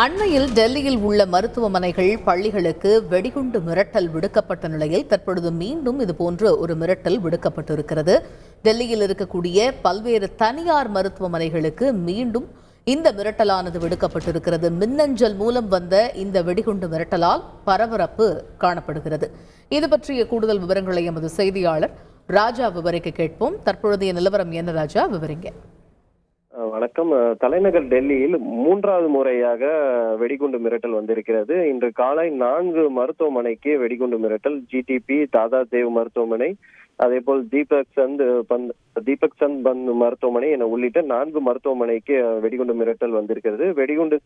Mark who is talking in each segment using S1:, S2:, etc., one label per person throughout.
S1: அண்மையில் டெல்லியில் உள்ள மருத்துவமனைகள், பள்ளிகளுக்கு வெடிகுண்டு மிரட்டல் விடுக்கப்பட்ட நிலையில் தற்பொழுது மீண்டும் இதுபோன்ற ஒரு மிரட்டல் விடுக்கப்பட்டிருக்கிறது. டெல்லியில் இருக்கக்கூடிய பல்வேறு தனியார் மருத்துவமனைகளுக்கு மீண்டும் இந்த மிரட்டலானது விடுக்கப்பட்டிருக்கிறது. மின்னஞ்சல் மூலம் வந்த இந்த வெடிகுண்டு மிரட்டலால் பரபரப்பு காணப்படுகிறது. இது பற்றிய கூடுதல் விவரங்களை எமது செய்தியாளர் ராஜா விவரிக்க கேட்போம். தற்பொழுதைய நிலவரம் என்ன ராஜா, விவரிங்க.
S2: வணக்கம். தலைநகர் டெல்லியில் 3வது முறையாக வெடிகுண்டு மிரட்டல் வந்திருக்கிறது. இன்று காலை 4 மருத்துவமனைக்கு வெடிகுண்டு மிரட்டல். ஜிடிபி, தாதா தேவ் மருத்துவமனை, அதே போல் தீபக் சந்த் பந்த் மருத்துவமனை என உள்ளிட்ட 4 மருத்துவமனைக்கு வெடிகுண்டு மிரட்டல் வந்திருக்கிறது. வெடிகுண்டு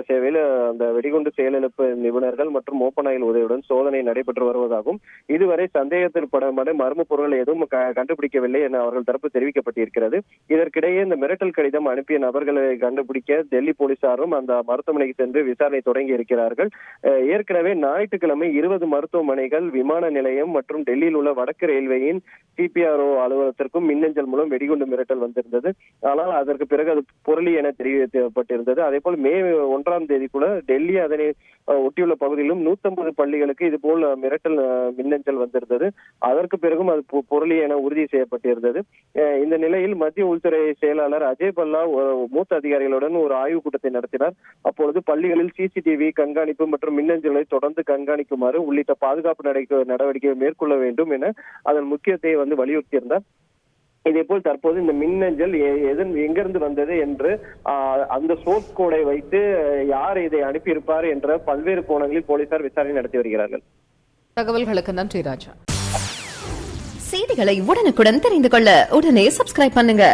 S2: சேவையில் அந்த வெடிகுண்டு செயலிழப்பு நிபுணர்கள் மற்றும் ஓப்பன் ஆயில் உதவியுடன் சோதனை நடைபெற்று வருவதாகவும், இதுவரை சந்தேகத்திற்படமான மர்ம பொருட்கள் எதுவும் கண்டுபிடிக்கவில்லை என அவர்கள் தரப்பு தெரிவிக்கப்பட்டிருக்கிறது. இதற்கிடையே இந்த மிரட்டல் கடிதம் அனுப்பிய நபர்களை கண்டுபிடிக்க டெல்லி போலீசாரும் அந்த மருத்துவமனைக்கு சென்று விசாரணை தொடங்கி இருக்கிறார்கள். ஏற்கனவே ஞாயிற்றுக்கிழமை 20 மருத்துவமனைகள், விமான நிலையம் மற்றும் டெல்லியில் உள்ள வடக்கு ரயில்வே CPRO அலுவலகத்திற்கும் மின்னஞ்சல் மூலம் வெடிகுண்டு மிரட்டல் வந்திருந்தது. ஆனால் அதற்கு பிறகு அது புரளி என தெரிவிக்கப்பட்டிருந்தது. அதே போல் மே 1ஆம் தேதி கூட டெல்லி அதனை ஒட்டியுள்ள பகுதியிலும் 150 பள்ளிகளுக்கு இது போல் மிரட்டல் மின்னஞ்சல் வந்திருந்தது. அதற்கு பிறகும் அது புரளி என உறுதி செய்யப்பட்டிருந்தது. இந்த நிலையில் மத்திய உள்துறை செயலாளர் அஜய் பல்லா மூத்த அதிகாரிகளுடன் ஒரு ஆய்வுக் கூட்டத்தை நடத்தினார். அப்பொழுது பள்ளிகளில் CCTV கண்காணிப்பு மற்றும் மின்னஞ்சல்களை தொடர்ந்து கண்காணிக்குமாறு உள்ளிட்ட பாதுகாப்பு நடவடிக்கையை மேற்கொள்ள வேண்டும் என அதன் முக்கியத்தை வலியுறுத்தியிருந்தார். இதே போல் தற்போது இந்த மின்னஞ்சல் எங்கிருந்து வந்தது என்று அந்த சோர்ஸ் கோடை வைத்து யார் இதை அனுப்பியிருப்பார் என்ற பல்வேறு கோணங்களில் போலீசார் விசாரணை நடத்தி வருகிறார்கள்.
S1: தகவல்களுக்கு நன்றி ராஜா.
S3: செய்திகளை உடனுக்குடன் தெரிந்து கொள்ள உடனே சப்ஸ்கிரைப் பண்ணுங்க.